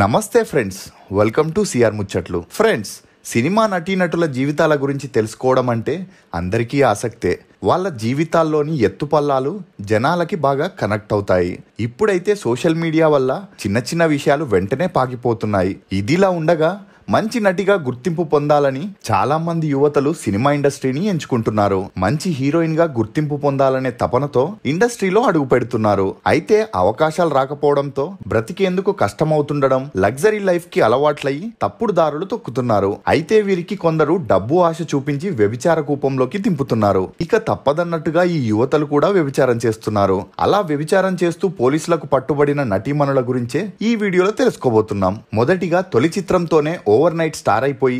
నమస్తే friends, welcome to CR ముచ్చట్లు. Friends, cinema నటీనటుల జీవితాల గురించి తెలుసుకోవడం అంటే అందరికీ ఆసక్తే. వాళ్ళ జీవితాల్లోని ఎత్తుపల్లాలు జనాలకి బాగా కనెక్ట్ అవుతాయి. ఇప్పుడైతే సోషల్ మీడియా వల్ల చిన్న చిన్న విషయాలు వెంటనే పాకిపోతున్నాయి. ఇదిలా ఉండగా మంచి నటిగా గుర్తింపు పొందాలని చాలా మంది యువతలు సినిమా ఇండస్ట్రీని ఎంచుకుంటున్నారు. మంచి హీరోయిన్ గా గుర్తింపు పొందాలనే తపనతో ఇండస్ట్రీలో అడుగు పెడుతున్నారు. అయితే అవకాశాలు రాకపోవడంతో బ్రతికేందుకు కష్టమవుతుండడం, లగ్జరీ లైఫ్ కి అలవాట్లయి తప్పుడు దారులు తొక్కుతున్నారు. అయితే వీరికి కొందరు డబ్బు ఆశ చూపించి వ్యభిచార కూపంలోకి దింపుతున్నారు. ఇక తప్పదన్నట్టుగా ఈ యువతలు కూడా వ్యభిచారం చేస్తున్నారు. అలా వ్యభిచారం చేస్తూ పోలీసులకు పట్టుబడిన నటీమణుల గురించే ఈ వీడియోలో తెలుసుకోబోతున్నాం. మొదటిగా తొలి చిత్రంతోనే ఓవర్ నైట్ స్టార్ అయిపోయి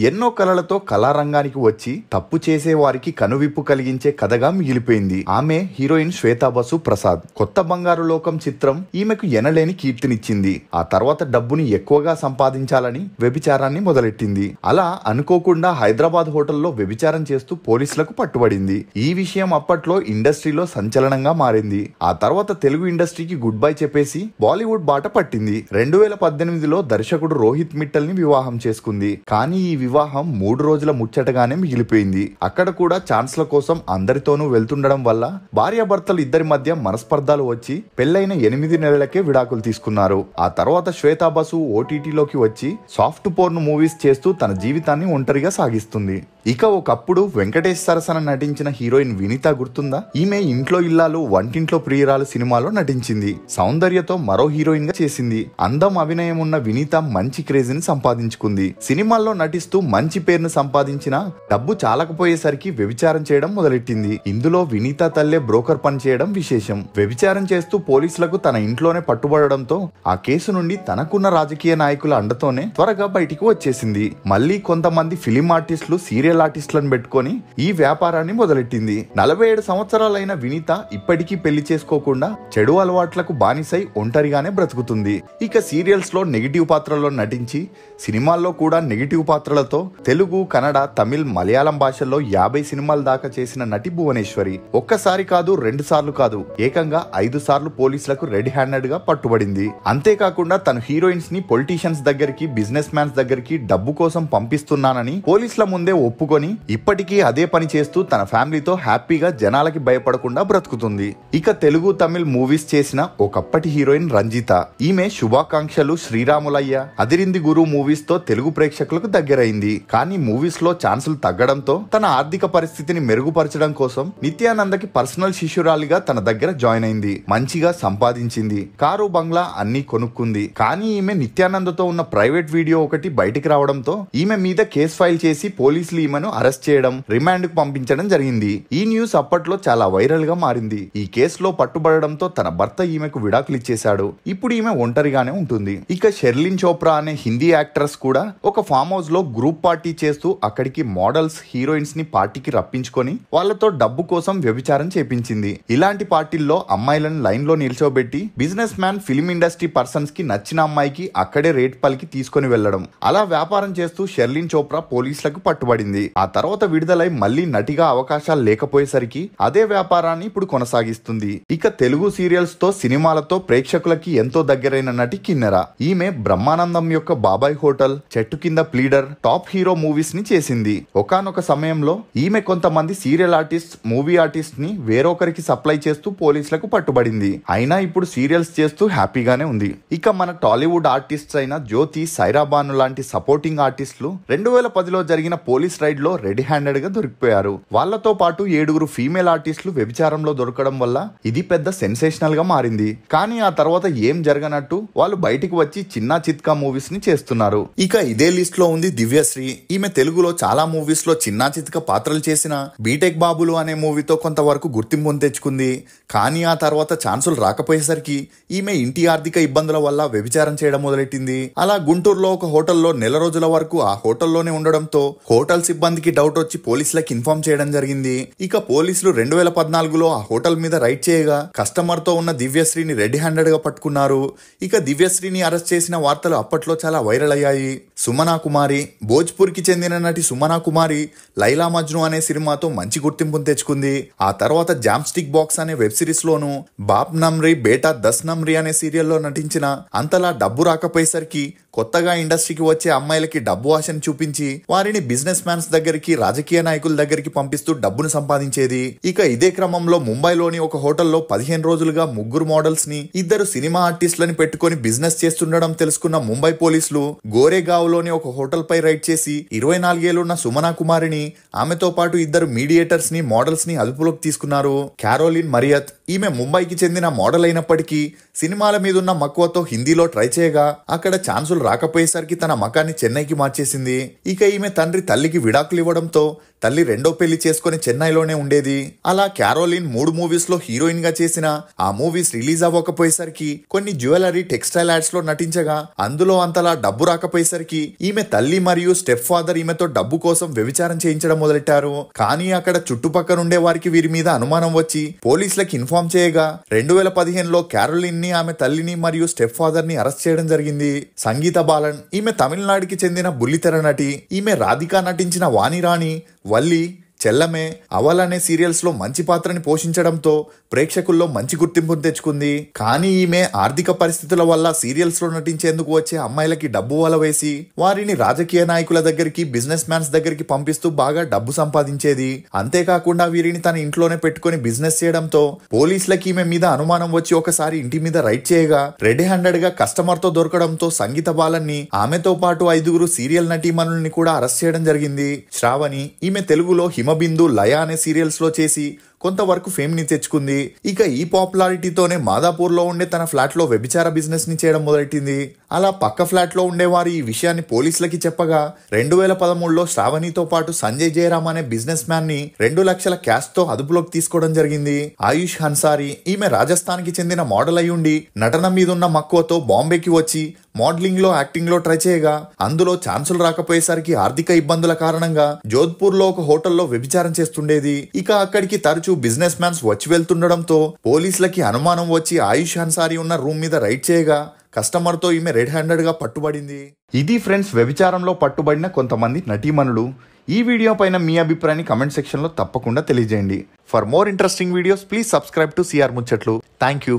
ఎన్నో కళలతో కళారంగానికి వచ్చి తప్పు చేసే వారికి కనువిప్పు కలిగించే కథగా మిగిలిపోయింది. ఆమె హీరోయిన్ శ్వేతా బసు ప్రసాద్. కొత్త బంగారు లోకం చిత్రం ఈమెకు ఎనలేని కీర్తినిచ్చింది. ఆ తర్వాత డబ్బుని ఎక్కువగా సంపాదించాలని వ్యభిచారాన్ని మొదలెట్టింది. అలా అనుకోకుండా హైదరాబాద్ హోటల్లో వ్యభిచారం చేస్తూ పోలీసులకు పట్టుబడింది. ఈ విషయం అప్పట్లో ఇండస్ట్రీలో సంచలనంగా మారింది. ఆ తర్వాత తెలుగు ఇండస్ట్రీకి గుడ్ బై చెప్పేసి బాలీవుడ్ బాట పట్టింది. 2018లో దర్శకుడు రోహిత్ మిట్టల్ ని వివాహం చేసుకుంది. కానీ ఈ వివాహం 3 రోజుల ముచ్చటగానే మిగిలిపోయింది. అక్కడ కూడా ఛాన్స్ల కోసం అందరితోనూ వెళ్తుండడం వల్ల భార్యాభర్తలు ఇద్దరి మధ్య మనస్పర్ధాలు వచ్చి పెళ్లైన 8 నెలలకే విడాకులు తీసుకున్నారు. ఆ తర్వాత శ్వేతా బసు ఓటీటీలోకి వచ్చి సాఫ్ట్ పోర్న్ మూవీస్ చేస్తూ తన జీవితాన్ని ఒంటరిగా సాగిస్తుంది. ఇక ఒకప్పుడు వెంకటేష్ సరసన నటించిన హీరోయిన్ వినీత గుర్తుందా? ఈమె ఇంట్లో ఇల్లాలు వంటింట్లో ప్రియురాలు సినిమాలో నటించింది. సౌందర్యతో మరో హీరోయిన్ గా చేసింది. అందం, అభినయం ఉన్న వినీత మంచి క్రేజ్ ని సంపాదించుకుంది. సినిమాల్లో నటిస్తూ మంచి పేరును సంపాదించిన డబ్బు చాలకపోయేసరికి వ్యభిచారం చేయడం మొదలెట్టింది. ఇందులో వినీత తల్లే బ్రోకర్ పని చేయడం విశేషం. వ్యభిచారం చేస్తూ పోలీసులకు తన ఇంట్లోనే పట్టుబడడంతో ఆ కేసు నుండి తనకున్న రాజకీయ నాయకుల అండతోనే త్వరగా బయటికి వచ్చేసింది. మళ్ళీ కొంతమంది ఫిలిం ఆర్టిస్టులు, సీరియల్ ఆర్టిస్టులను పెట్టుకొని ఈ వ్యాపారాన్ని మొదలెట్టింది. 47 సంవత్సరాలైన వినీత ఇప్పటికీ పెళ్లి చేసుకోకుండా చెడు అలవాట్లకు బానిసై ఒంటరిగానే బ్రతుకుతుంది. ఇక సీరియల్స్ లో నెగిటివ్ పాత్రల్లో నటించి సినిమాల్లో కూడా నెగిటివ్ పాత్రలతో తెలుగు, కన్నడ, తమిళ్, మలయాళం భాషల్లో 50 సినిమాల దాకా చేసిన నటి భువనేశ్వరి. ఒక్కసారి కాదు, 2 సార్లు కాదు, ఏకంగా 5 సార్లు పోలీసులకు రెడ్ హ్యాండెడ్ గా పట్టుబడింది. అంతేకాకుండా తన హీరోయిన్స్ ని పొలిటీషియన్స్ దగ్గరికి, బిజినెస్ మ్యాన్స్ దగ్గరికి డబ్బు కోసం పంపిస్తున్నానని పోలీసుల ముందే ఒప్పుకొని ఇప్పటికీ అదే పని చేస్తూ తన ఫ్యామిలీతో హ్యాపీగా జనాలకి భయపడకుండా బ్రతుకుతుంది. ఇక తెలుగు, తమిళ్ మూవీస్ చేసిన ఒకప్పటి హీరోయిన్ రంజిత. ఈమె శుభాకాంక్షలు, శ్రీరాములయ్య, అదిరింది గురు మూవీస్ తో తెలుగు ప్రేక్షకులకు దగ్గరైంది. కానీ మూవీస్ లో ఛాన్సులు తగ్గడంతో తన ఆర్థిక పరిస్థితిని మెరుగుపరచడం కోసం నిత్యానందకి పర్సనల్ శిష్యురాలిగా తన దగ్గర జాయిన్ అయింది. మంచిగా సంపాదించింది. కారు, బంగ్లా అన్ని కొనుక్కుంది. కానీ ఈమె నిత్యానందతో ఉన్న ప్రైవేట్ వీడియో ఒకటి బయటికి రావడంతో ఈమె మీద కేసు ఫైల్ చేసి పోలీసులు ఈమెను అరెస్ట్ చేయడం, రిమాండ్ కు పంపించడం జరిగింది. ఈ న్యూస్ అప్పట్లో చాలా వైరల్ గా మారింది. ఈ కేసులో పట్టుబడడంతో తన భర్త ఈమెకు విడాకులు ఇచ్చేశాడు. ఇప్పుడు ఈమె ఒంటరిగానే ఉంటుంది. ఇక షెర్లిన్ చోప్రా అనే హిందీ యాక్ట్రెస్ కూడా ఒక ఫామ్ హౌస్ లో గ్రూప్ పార్టీ చేస్తూ అక్కడికి మోడల్స్, హీరోయిన్స్ ని పార్టీకి రప్పించుకొని వాళ్లతో డబ్బు కోసం వ్యభిచారం చేపించింది. ఇలాంటి పార్టీల్లో అమ్మాయిలను లైన్ లో నిల్చోబెట్టి businessman, film industry persons కి నచ్చిన అమ్మాయికి అక్కడే రేట్ పలికి తీసుకొని వెళ్లడం. అలా వ్యాపారం చేస్తూ షెర్లిన్ చోప్రా పోలీసులకు పట్టుబడింది. ఆ తర్వాత విడుదలై మళ్లీ నటిగా అవకాశాలు లేకపోయేసరికి అదే వ్యాపారాన్ని ఇప్పుడు కొనసాగిస్తుంది. ఇక తెలుగు సీరియల్స్ తో, సినిమాలతో ప్రేక్షకులకి ఎంతో దగ్గరైన నటి కిన్నెర. ఈమె బ్రహ్మానందం యొక్క బాబాయ్ హోటల్, చెట్టు కింద ప్లీడర్, టాప్ హీరో మూవీస్ ని చేసింది. ఒకానొక సమయంలో ఈమె కొంతమంది సీరియల్ ఆర్టిస్ట్, మూవీ ఆర్టిస్ట్ ని వేరొకరికి సప్లై చేస్తూ పోలీసులకు పట్టుబడింది. అయినా ఇప్పుడు సీరియల్స్ చేస్తూ హ్యాపీగానే ఉంది. ఇక మన టాలీవుడ్ ఆర్టిస్ట్ అయిన జ్యోతి, సైరాబాను లాంటి సపోర్టింగ్ ఆర్టిస్టులు 2010లో జరిగిన పోలీస్ రైడ్ లో రెడ్ హ్యాండెడ్ గా దొరికిపోయారు. వాళ్లతో పాటు 7 ఫీమేల్ ఆర్టిస్టులు వ్యభిచారంలో దొరకడం వల్ల ఇది పెద్ద సెన్సేషనల్ గా మారింది. కానీ ఆ తర్వాత ఏం జరగనట్టు వాళ్ళు బయటికి వచ్చి చిన్నా చిత్కా మూవీస్ ని చేస్తున్నారు. ఇక ఇదే లిస్ట్ లో ఉంది దివ్యశ్రీ. ఈమె తెలుగులో చాలా మూవీస్ లో చిన్నా చిత్క పాత్రలు చేసిన బీటెక్ బాబులు అనే మూవీతో కొంతవరకు గుర్తింపును తెచ్చుకుంది. కానీ ఆ తర్వాత ఛాన్సులు రాకపోయేసరికి ఈమె ఇంటి ఆర్థిక ఇబ్బందుల వల్ల వ్యభిచారం చేయడం మొదలెట్టింది. అలా గుంటూరులో ఒక హోటల్లో నెల రోజుల వరకు ఆ హోటల్లోనే ఉండడంతో హోటల్ సిబ్బందికి డౌట్ వచ్చి పోలీసులకు ఇన్ఫార్మ్ చేయడం జరిగింది. ఇక పోలీసులు 2014లో ఆ హోటల్ మీద రైడ్ చేయగా కస్టమర్ తో ఉన్న దివ్యశ్రీని రెడ్ హ్యాండెడ్ గా పట్టుకున్నారు. ఇక దివ్యశ్రీని అరెస్ట్ చేసిన వార్తలు అప్పట్లో చాలా వైరల్ అయ్యాయి. సుమనా కుమారి, భోజ్పూర్కి చెందిన నటి సుమనా కుమారి లైలా మజ్ను అనే సినిమాతో మంచి గుర్తింపును తెచ్చుకుంది. ఆ తర్వాత జామ్స్టిక్ బాక్స్ అనే వెబ్ సిరీస్ లోను, బాప్ నమ్రీ బేటా 10 నమ్రీ అనే సీరియల్లో నటించిన అంతలా డబ్బు రాకపోయేసరికి కొత్తగా ఇండస్ట్రీకి వచ్చే అమ్మాయిలకి డబ్బు ఆశను చూపించి వారిని బిజినెస్ మ్యాన్స్ దగ్గరికి, రాజకీయ నాయకుల దగ్గరికి పంపిస్తూ డబ్బును సంపాదించేది. ఇక ఇదే క్రమంలో ముంబైలోని ఒక హోటల్లో 15 రోజులుగా 3 మోడల్స్ ని, 2 సినిమా ఆర్టిస్టులని పెట్టుకుని బిజినెస్ చేస్తుండడం తెలుసుకున్న ముంబై పోలీసులు గోరేగావ్ లోని ఒక హోటల్ పై రైడ్ చేసి 24 ఏళ్లున్న సుమనా కుమారిని, ఆమెతో పాటు 2 మీడియేటర్స్ ని, మోడల్స్ ని అదుపులోకి తీసుకున్నారు. క్యారోలిన్ మరియత్ ఈమె ముంబైకి చెందిన మోడల్ అయినప్పటికీ సినిమాల మీదున్న మక్కువతో హిందీలో ట్రై చేయగా అక్కడ ఛాన్సులు రాకపోయేసరికి తన మకాన్ని చెన్నైకి మార్చేసింది. ఇక ఈమె తండ్రి తల్లికి విడాకులు ఇవ్వడంతో తల్లి రెండో పెళ్లి చేసుకుని చెన్నైలోనే ఉండేది. అలా క్యారోలిన్ 3 మూవీస్ లో హీరోయిన్ గా చేసిన ఆ మూవీస్ రిలీజ్ అవ్వకపోయేసరికి కొన్ని జ్యువెలరీ, టెక్స్టైల్ యాడ్స్ లో నటించగా అందులో అంతలా డబ్బు రాకపోయేసరికి ఈమె తల్లి మరియు స్టెప్ ఫాదర్ ఈమెతో డబ్బు కోసం వ్యభిచారం చేయించడం మొదలెట్టారు. కానీ అక్కడ చుట్టుపక్కల ఉండే వారికి వీరి మీద అనుమానం వచ్చి పోలీసులకు ఇన్ఫార్మ్ చేయగా 2015లో క్యారోలిన్ ని, ఆమె తల్లిని మరియు స్టెప్ ఫాదర్ ని అరెస్ట్ చేయడం జరిగింది. సంగీత బాలన్ ఈమె తమిళనాడుకి చెందిన బుల్లితెర నటి. ఈమె రాధిక నటించిన వాణిరాణి, వల్లి, చెల్లమే, అవల్ అనే సీరియల్స్ లో మంచి పాత్రని పోషించడంతో ప్రేక్షకుల్లో మంచి గుర్తింపును తెచ్చుకుంది. కానీ ఈమె ఆర్థిక పరిస్థితుల వల్ల సీరియల్స్ లో నటించేందుకు వచ్చే అమ్మాయిలకి డబ్బు వల వేసి వారిని రాజకీయ నాయకుల దగ్గరికి, బిజినెస్ మ్యాన్స్ దగ్గరికి పంపిస్తూ బాగా డబ్బు సంపాదించేది. అంతేకాకుండా వీరిని తన ఇంట్లోనే పెట్టుకుని బిజినెస్ చేయడంతో పోలీసులకి ఈమె మీద అనుమానం వచ్చి ఒకసారి ఇంటి మీద రైడ్ చేయగా రెడ్ హ్యాండెడ్ గా కస్టమర్ తో దొరకడంతో సంగీత బాలన్ని, ఆమెతో పాటు 5 సీరియల్ నటీమణుల్ని కూడా అరెస్ట్ చేయడం జరిగింది. శ్రావణి ఈమె తెలుగులో హిమబిందు, లయ అనే సీరియల్స్ లో చేసి కొంతవరకు ఫేమ్ ని తెచ్చుకుంది. ఇక ఈ పాపులారిటీతోనే మాదాపూర్ లో ఉండే తన ఫ్లాట్ లో వ్యభిచార బిజినెస్ ని చేయడం మొదలెట్టింది. అలా పక్క ఫ్లాట్ లో ఉండేవారు ఈ విషయాన్ని పోలీసులకి చెప్పగా 2013లో శ్రావణితో పాటు సంజయ్ జయరామ్ అనే బిజినెస్ మ్యాన్ ని 2 లక్షల క్యాష్ తో అదుపులోకి తీసుకోవడం జరిగింది. ఆయుష్ హన్సారీ ఈమె రాజస్థాన్ కి చెందిన మోడల్ అయి ఉండి నటన మీదున్న మక్కువతో బాంబేకి వచ్చి మోడలింగ్ లో, యాక్టింగ్ లో ట్రై చేయగా అందులో ఛాన్సులు రాకపోయేసరికి ఆర్థిక ఇబ్బందుల కారణంగా జోధ్పూర్ లో ఒక హోటల్లో వ్యభిచారం చేస్తుండేది. ఇక అక్కడికి తరచూ బిజినెస్ మ్యాన్స్ వచ్చి వెళ్తుండడంతో పోలీసులకి అనుమానం వచ్చి ఆయుష్ హన్సారీ ఉన్న రూమ్ మీద రైడ్ చేయగా కస్టమర్ తో ఈమె రెడ్ హ్యాండెడ్ గా పట్టుబడింది. ఇది ఫ్రెండ్స్ వ్యభిచారంలో పట్టుబడిన కొంతమంది నటీమణులు. ఈ వీడియో పైన మీ అభిప్రాయాన్ని కమెంట్ సెక్షన్ లో తప్పకుండా తెలియజేయండి. For more interesting videos please subscribe to CR ముచ్చట్లు. Thank you.